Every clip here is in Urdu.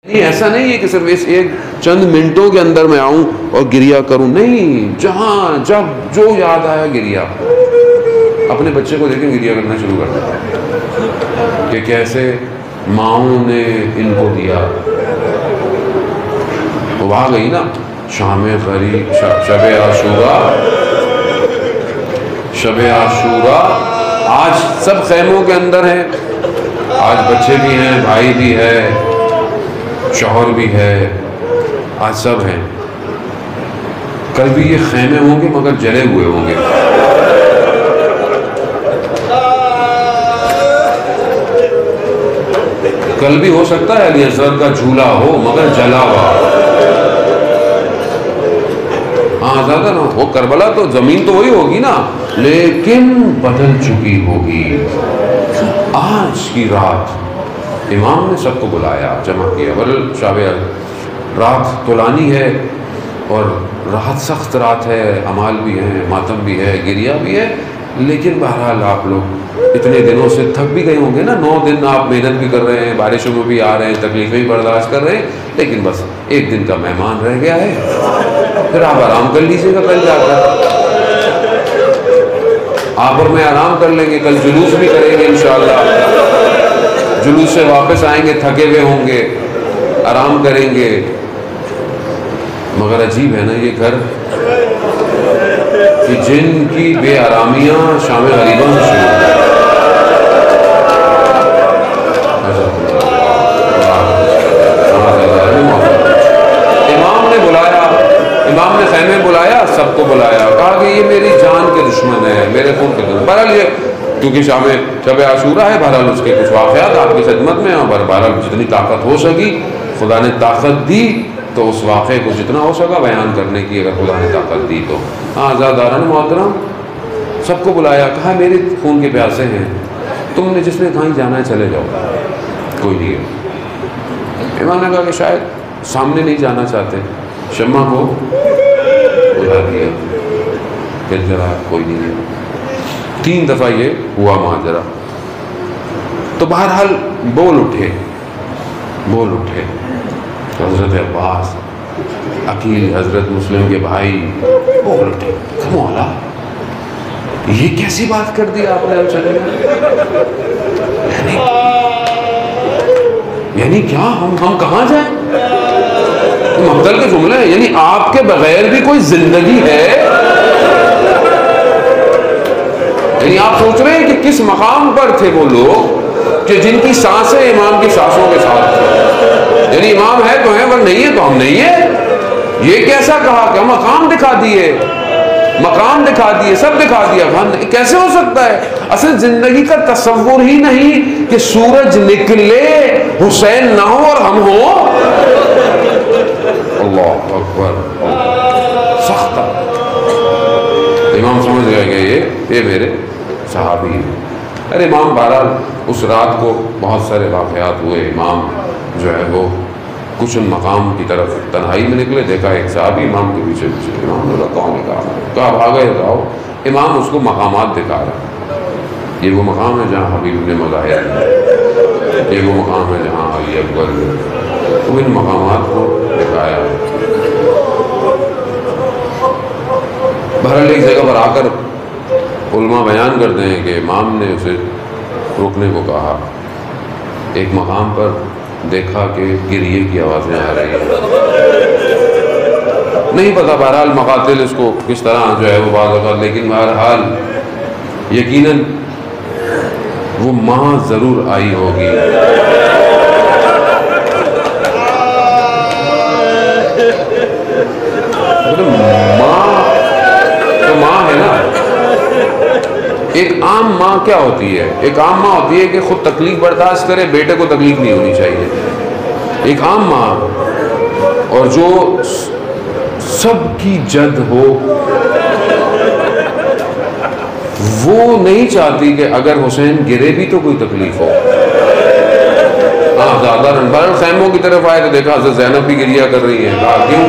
ایسا نہیں ہے کہ صرف اس ایک چند منٹوں کے اندر میں آؤں اور گریا کروں، نہیں، جہاں جب جو یاد آیا گریا. اپنے بچے کو دیکھیں گریا کرنا شروع کر دیا کہ کیسے ماؤں نے ان کو دیا. وہ آ گئی نا شام غریب، شب عاشورہ، شب عاشورہ آج سب خیموں کے اندر ہیں. آج بچے بھی ہیں، بھائی بھی ہے، شوہر بھی ہے، آج سب ہیں. کل بھی یہ خیمے ہوں گے مگر جلے ہوئے ہوں گے. کل بھی ہو سکتا ہے علی اصغر کا جھولا ہو مگر جلا ہوا. ہاں زیادہ نا وہ کربلا تو زمین تو وہی ہوگی نا، لیکن بدل چکی ہوگی. آج کی رات امام نے سب کو بلایا، جمع کیا. شب رات طولانی ہے اور رات سخت رات ہے، اعمال بھی ہیں، ماتم بھی ہے، گریا بھی ہے. لیکن بہرحال آپ لوگ اتنے دنوں سے تھک بھی گئے ہوں گے نا. 9 دن آپ محنت بھی کر رہے ہیں، بارشوں میں بھی آ رہے ہیں، تکلیفیں بھی برداشت کر رہے ہیں، لیکن بس ایک دن کا مہمان رہ گیا ہے. پھر آپ آرام کر لیجیے گا. کل جا کر آپ اور میں آرام کر لیں گے. کل جلوس بھی کریں گے انشاءاللہ. جلوس سے واپس آئیں گے، تھکے ہوئے ہوں گے، آرام کریں گے. مگر عجیب ہے نا یہ گھر کہ جن کی بے آرامیاں شام غریبہ سے شروع ہوئی. امام نے بلایا، امام نے خیمے بلایا، سب کو بلایا، کہا کہ یہ میری جان کے دشمن ہے، میرے خون کے دشمن. بہرحال یہ کیونکہ شب عاشورہ ہے، بہرحال اس کے کچھ واقعات آپ کی خدمت میں، اور بہرحال جتنی طاقت ہو سکی خدا نے طاقت دی تو اس واقعے کو جتنا ہو سکا بیان کرنے کی اگر خدا نے طاقت دی تو. ہاں عزاداران محترم، سب کو بلایا، کہا میرے خون کے پیاسے ہیں، تم نے جس نے کہیں جانا ہے چلے جاؤ، کوئی نہیں ہے. امام نے کہا کہ شاید سامنے نہیں جانا چاہتے. شمع کو بلا دیا، پھر ذرا کوئی نہیں ہے. 3 دفعہ یہ ہوا ماجرا. تو بہرحال بول اٹھے حضرت عباس، عقیل حضرت مسلم کے بھائی بول اٹھے، مولا یہ کیسی بات کر دی آپ نے؟ یعنی کیا ہم کہاں جائیں؟ مقتل کے جملے ہیں، یعنی آپ کے بغیر بھی کوئی زندگی ہے؟ یعنی آپ سوچ رہے ہیں کہ کس مقام پر تھے وہ لوگ کہ جن کی سانسیں امام کی سانسوں کے ساتھ تھیں. یعنی امام ہے تو ہیں، ور نہیں ہے تو ہم نہیں ہیں. یہ کیسا کہا کہ مقام دکھا دیے، سب دکھا دیا. کیسے ہو سکتا ہے؟ اصل زندگی کا تصور ہی نہیں کہ سورج نکلے، حسین نہ ہو اور ہم ہو. اللہ اکبر، سخت. امام سمجھ گئے کہ یہ میرے صحابی ہیں. ارے امام بہرحال اس رات کو بہت سارے واقعات ہوئے. امام جو ہے وہ کچھ مقام کی طرف تنہائی میں نکلے، دیکھا ایک صحابی امام کے پیچھے. امام نے کون ہے؟ کہا بھاگے جاؤ. امام اس کو مقامات دکھا رہا. یہ وہ مقام ہے جہاں حبیب ابن مظاہر ہے، یہ وہ مقام ہے جہاں علی اکبر ہے. تو ان مقامات کو دکھایا. بہرحال ایک جگہ پر آ کر علماء بیان کرتے ہیں کہ امام نے اسے رکنے کو کہا. ایک مقام پر دیکھا کہ گریے کی آوازیں آ رہی ہیں. نہیں پتا بہرحال مقاتل اس کو کس طرح جو ہے وہ بعض اوقات، لیکن بہرحال یقیناً وہ ماں ضرور آئی ہوگی. ماں ہے نا. ایک عام ماں کیا ہوتی ہے؟ ایک عام ماں ہوتی ہے کہ خود تکلیف برداشت کرے، بیٹے کو تکلیف نہیں ہونی چاہیے. ایک عام ماں اور جو سب کی جد ہو، وہ نہیں چاہتی کہ اگر حسین گرے بھی تو کوئی تکلیف ہو. ہاں زیادہ رنبار خیموں کی طرف آئے تو دیکھا حضرت زینب بھی گریا کر رہی ہیں. کہا کیوں؟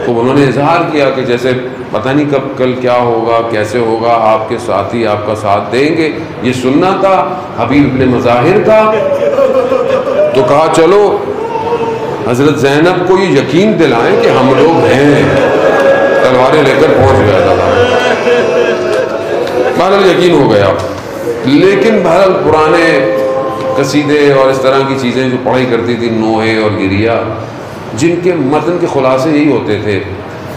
تو انہوں نے اظہار کیا کہ جیسے پتہ نہیں کب کل کیا ہوگا، کیسے ہوگا، آپ کے ساتھی آپ کا ساتھ دیں گے. یہ سننا تھا حبیب ابن مظاہر کا. تو کہا چلو حضرت زینب کو یہ یقین دلائیں کہ ہم لوگ ہیں، تلواریں لے کر پہنچ گیا تھا، بہرحال یقین ہو گیا۔ لیکن بہرحال پرانے قصیدے اور اس طرح کی چیزیں جو پڑھی کرتی تھی، نوحے اور گریہ، جن کے متن کے خلاصے یہی ہوتے تھے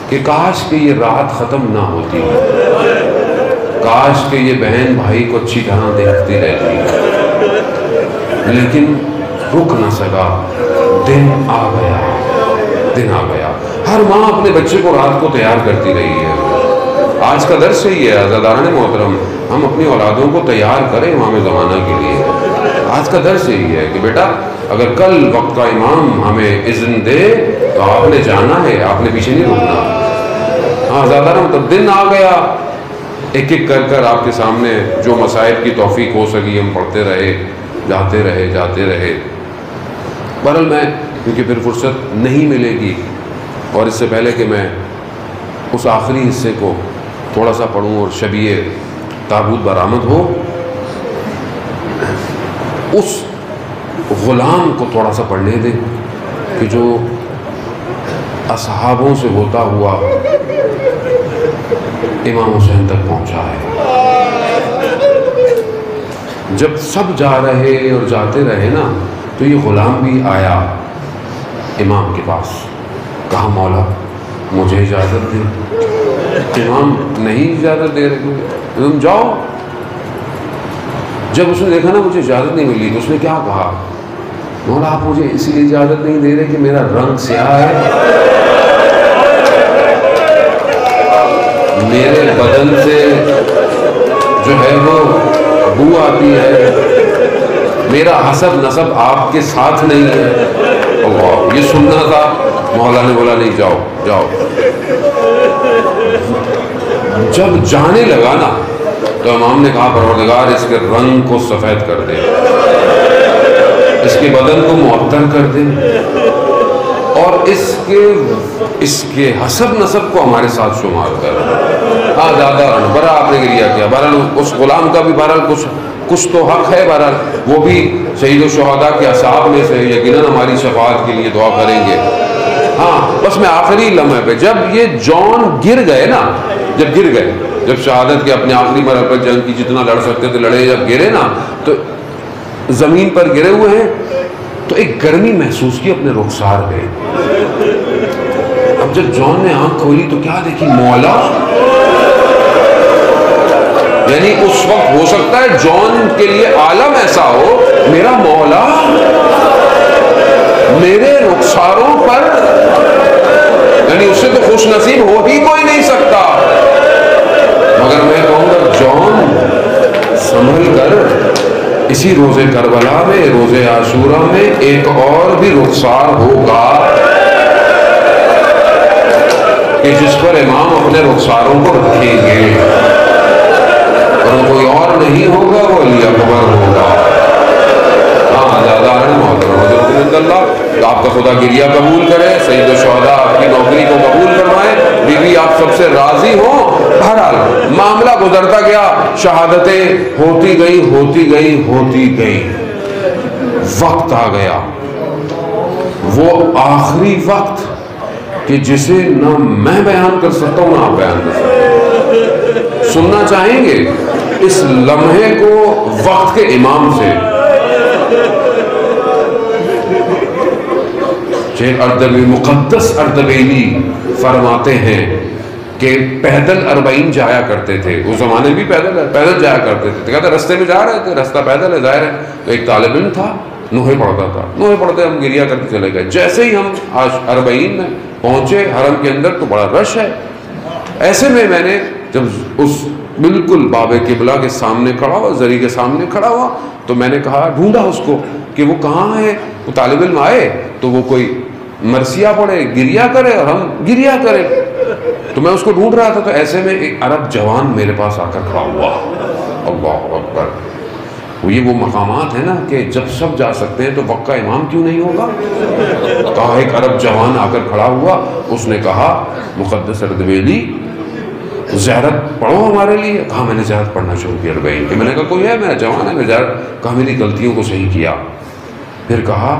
کہ کاش کہ یہ رات ختم نہ ہوتی، کاش کہ یہ بہن بھائی کو اچھی طرح دیکھتی رہتی، لیکن رک نہ سکا، دن آ گیا، دن آ گیا۔ ہر ماں اپنے بچے کو رات کو تیار کرتی رہی ہے۔ آج کا درس یہی ہے عزیزان محترم، ہم اپنی اولادوں کو تیار کریں امام زمانہ کے لیے۔ آج کا درس یہی ہے کہ بیٹا اگر کل وقت کا امام ہمیں اذن دے تو آپ نے جانا ہے، آپ نے پیچھے نہیں رکنا۔ ہاں عزیزان، تو دن آ گیا، ایک ایک کر کر آپ کے سامنے جو مصائب کی توفیق ہو سکی ہم پڑھتے رہے، جاتے رہے۔ بہرحال میں کیونکہ پھر فرصت نہیں ملے گی، اور اس سے پہلے کہ میں اس آخری حصے کو تھوڑا سا پڑھوں اور شبیہ تابوت برآمد ہو، اس غلام کو تھوڑا سا پڑھنے دیں کہ جو اصحابوں سے ہوتا ہوا امام حسین تک پہنچا ہے۔ جب سب جا رہے اور جاتے رہے نا، تو یہ غلام بھی آیا امام کے پاس، کہا مولا مجھے اجازت دے۔ امام نہیں اجازت دے رہے، تم جاؤ۔ جب اس نے دیکھا نا مجھے اجازت نہیں ملی، تو اس نے کیا کہا، مولا آپ مجھے اسی لیے اجازت نہیں دے رہے کہ میرا رنگ سیاہ ہے، میرے بدن سے جو ہے وہ بو آتی ہے، میرا حسب نسب آپ کے ساتھ نہیں ہے۔ اللہ، یہ سننا تھا۔ مولا نے بولا نہیں، جاؤ جاؤ۔ جب جانے لگا نا تو امام نے کہا پروردگار اس کے رنگ کو سفید کر دے، اس کے بدن کو معطر کر دے، اور اس کے حسب نسب کو ہمارے ساتھ شمار کر۔ ہاں زیادہ بڑا آپ نے گریہ کیا، بہرحال اس غلام کا بھی بہرحال کچھ تو حق ہے، بہرحال وہ بھی شہید و شہداء کے اصحاب میں سے، یقیناً ہماری شفاعت کے لیے دعا کریں گے۔ ہاں بس میں آخری لمحے پہ جب یہ جون گر گئے نا، جب شہادت کے اپنے آخری مرحلے پر جنگ کی جتنا لڑ سکتے تھے لڑے، جب گرے نا تو زمین پر گرے ہوئے ہیں تو ایک گرمی محسوس کی اپنے رخسار پہ۔ اب جب جون نے آنکھ کھولی تو کیا دیکھی، مولا۔ یعنی اس وقت ہو سکتا ہے جون کے لیے عالم ایسا ہو، میرا مولا میرے رخساروں پر، یعنی اس سے تو خوش نصیب ہو ہی کوئی نہیں سکتا۔ مگر میں کہوں گا جون سنبھل کر، اسی روز کربلا میں، روز عاشورہ میں ایک اور بھی رخسار ہوگا کہ جس پر امام اپنے رخساروں کو رکھیں گے، اور کوئی اور نہیں ہوگا، وہ علی اکبر ہوگا۔ ہاں زیادہ محترم حضرت اللہ، آپ کا خدا گریہ قبول کرے، سید الشہداء آپ کی نوکری کو قبول فرمائے، بیوی آپ سب سے راضی ہوں۔ بہرحال معاملہ گزرتا گیا، شہادتیں ہوتی گئی، وقت آ گیا، وہ آخری وقت کہ جسے نہ میں بیان کر سکتا ہوں نہ آپ بیان کر سکتے۔ سننا چاہیں گے اس لمحے کو وقت کے امام سے؟ شیخ مقدس اردبیلی فرماتے ہیں کہ پیدل 40 جایا کرتے تھے، اس زمانے بھی پیدل جایا کرتے تھے، کہتے رستے میں جا رہے تھے، رستہ پیدل ہے ظاہر ہے، تو ایک طالب علم تھا، نوحے پڑھتا تھا، نوحے پڑھتے ہم گریہ کرتے چلے گئے۔ جیسے ہی ہم 40 میں پہنچے حرم کے اندر تو بڑا رش ہے، ایسے میں نے جب اس بالکل باب قبلہ کے سامنے کھڑا ہوا، زری کے سامنے کھڑا ہوا، تو میں نے کہا، ڈھونڈا اس کو کہ وہ کہاں ہے، وہ طالب علم آئے تو وہ کوئی مرثیہ پڑھے، گریہ کرے اور ہم گریہ کریں، تو میں اس کو ڈھونڈ رہا تھا، تو ایسے میں ایک عرب جوان میرے پاس آ کر کھڑا ہوا۔ اللہ اکبر، یہ وہ مقامات ہیں نا کہ جب سب جا سکتے ہیں تو وقت کا امام کیوں نہیں ہوگا؟ کہا ایک عرب جوان آ کر کھڑا ہوا، اس نے کہا مقدس اردبیلی زیارت پڑھو ہمارے لیے۔ کہا میں نے زیارت پڑھنا شروع کیا 40 کہ میں نے کہا کوئی ہے، میرا جوان ہے، میں زیارت، کہا میری غلطیوں کو صحیح کیا، پھر کہا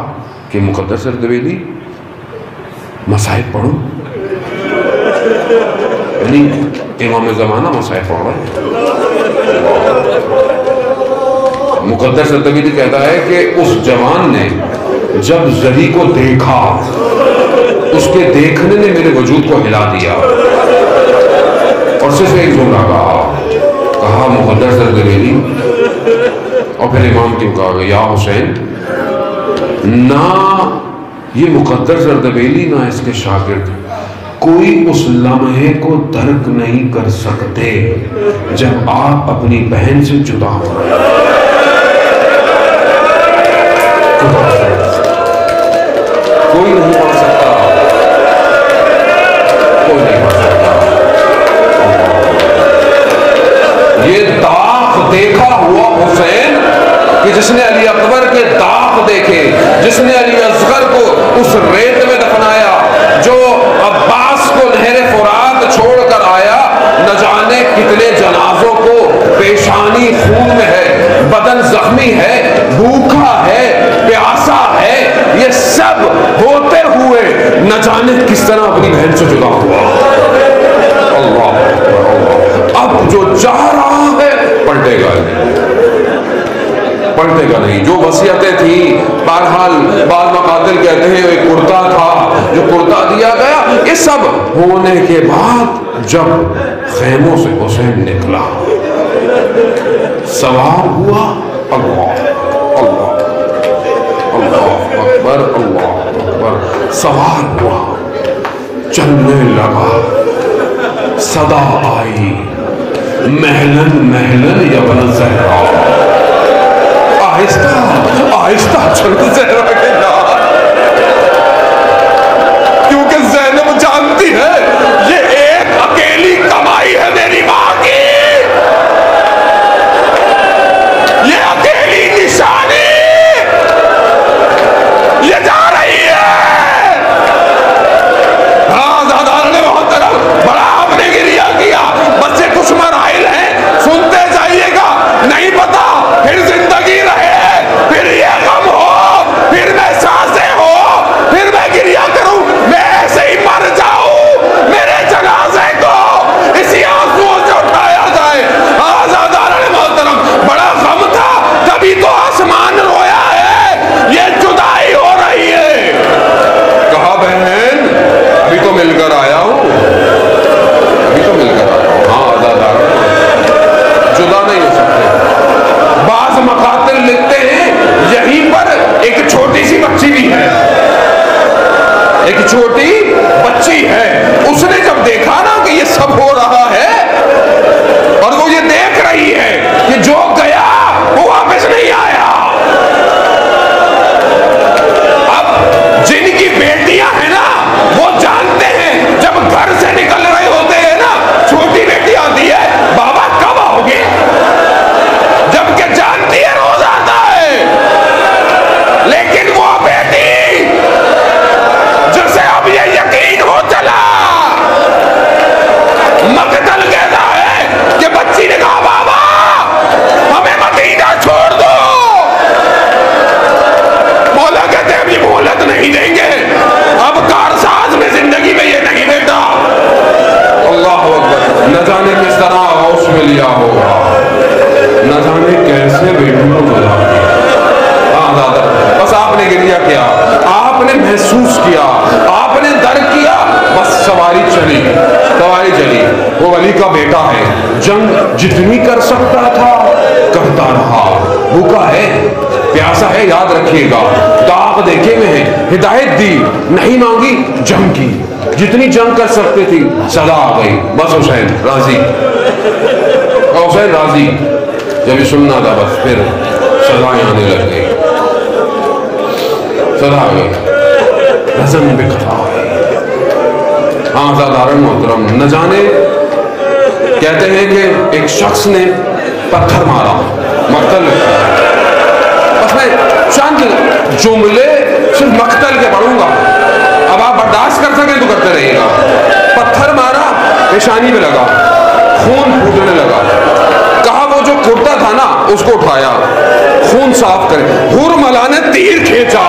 کہ مقدس اردبیلی مصائب پڑھو، یعنی امام زمانہ مصائب پڑھ رہے ہیں۔ مقدس اردبیلی کہتا ہے کہ اس جوان نے جب زری کو دیکھا، اس کے دیکھنے نے میرے وجود کو ہلا دیا، اور صرف ایک جملہ کہا مقدس اردبیلی، اور پھر امام کیوں کہا یا حسین، نہ یہ مقدس اردبیلی نہ اس کے شاگرد کوئی اس لمحے کو درک نہیں کر سکتے جب آپ اپنی بہن سے جدا ہو رہے ہیں۔ کوئی نہیں پڑھ سکتا، کوئی نہیں پڑھ سکتا۔ یہ داغ دیکھا ہوا حسین کہ جس نے علی اکبر کے داغ دیکھے، جس نے علی اصغر کو اس ریت میں دفنایا، جو عباس کو نہر فرات چھوڑ کر آیا، نہ جانے کتنے جنازوں کو پیشانی خون میں ہے، بدن زخمی ہے، بھوکا ہے، پیاسا ہے، یہ سب ہوتے ہوئے نہ جانے کس طرح اپنی بہن سے جدا ہوا۔ اللہ اب جو چاہ رہا ہے پلٹے گا نہیں۔ جو وصیتیں تھیں، بہرحال بعض مقاتل کہتے ہیں ایک کرتا تھا جو کرتا دیا گیا، یہ سب ہونے کے بعد جب خیموں سے حسین نکلا، سوار ہوا، اللہ اللہ اللہ اکبر اللہ اکبر، سوار ہوا، چلنے لگا، صدا آئی محلن محلن یا بن زہرا، آہستہ آہستہ چل زہرا کے نام، کیونکہ زینب جانتی ہے یہ ایک اکیلی کمائی ہے میری ماں کی، یہ اکیلی نشانی، یہ جا رہی ہے۔ ہاں زادار نے محترم بڑا آپ نے گریہ کیا، بچے کچھ مراحل ہیں، سنتے جائیے گا، نہیں پتا پھر زندگی رہے، پھر یہ غم ہو، پھر میں سانسیں ہو، پھر میں گریہ کروں، میں ایسے ہی مر جاؤں، میرے جنازے کو اسی آنسوؤں سے اٹھایا جائے۔ آزادار محترم بڑا غم تھا، تبھی تو آسمان رویا ہے، یہ جدائی ہو رہی ہے۔ کہا بہن ابھی تو مل کر آیا ہوں، ابھی تو مل کر آیا ہوں۔ ہاں آزادار جدا نہیں ہو سکتے۔ بعض مقاتل لکھتے ہیں یہیں پر ایک چھوٹی سی بچی بھی ہے، ایک چھوٹی بچی ہے، اس نے جب دیکھا نا کہ یہ سب ہو رہا ہے اور وہ یہ دیکھ رہی ہے کہ جو گیا وہ واپس نہیں آیا، اب جن کی بیٹیاں ہیں نا وہ جانتے ہیں جب گھر سے نکل رہے ہوتے ہیں نا، چھوٹی بیٹی آتی ہے بابا کب آؤ گے، جبکہ جانتی ہے روز آتا ہے، لیکن وہ بیٹی جسے اب یہ یقین ہو چلا، مقتل کہتا ہے کہ بچی نے کہا بابا ہمیں مدینہ چھوڑ دو، مولا کہتے ہیں اب یہ مہلت نہیں دیں گے، اب کارساز میں زندگی میں یہ نہیں بیٹا۔ اللہ اکبر، نہ جانے کس طرح ہوش میں لیا ہوگا، نہ جانے کیسے بیٹوں کو جدا دیا۔ ہاں دادا بس آپ نے گریہ کیا، آپ نے محسوس کیا، آپ نے درک کیا، بس سواری چلی، سواری چلی۔ وہ ولی کا بیٹا ہے، جنگ جتنی کر سکتا تھا کرتا رہا، بھوکا ہے، پیاسا ہے، یاد رکھیے گا، داغ دیکھے ہوئے ہیں، ہدایت دی، نہیں مانگی، جنگ کی، جتنی جنگ کر سکتے تھی، سزا آ گئی، بس حسین راضی، حسین راضی، جب یہ سننا تھا بس پھر سزائیں آنے لگ گئی، سزا آ گئی، رزم بکھرا ہے۔ ہاں زادارن محترم، نہ جانے کہتے ہیں کہ ایک شخص نے پتھر مارا، مقتل، بس میں چند جملے صرف مقتل کے پڑھوں گا، اب آپ برداشت کر سکیں تو کرتے رہیے گا۔ پتھر مارا، پیشانی میں لگا، خون پھوٹنے لگا، کہا وہ جو کرتا تھا نا اس کو اٹھایا، خون صاف کرے. حر ملا نے تیر کھینچا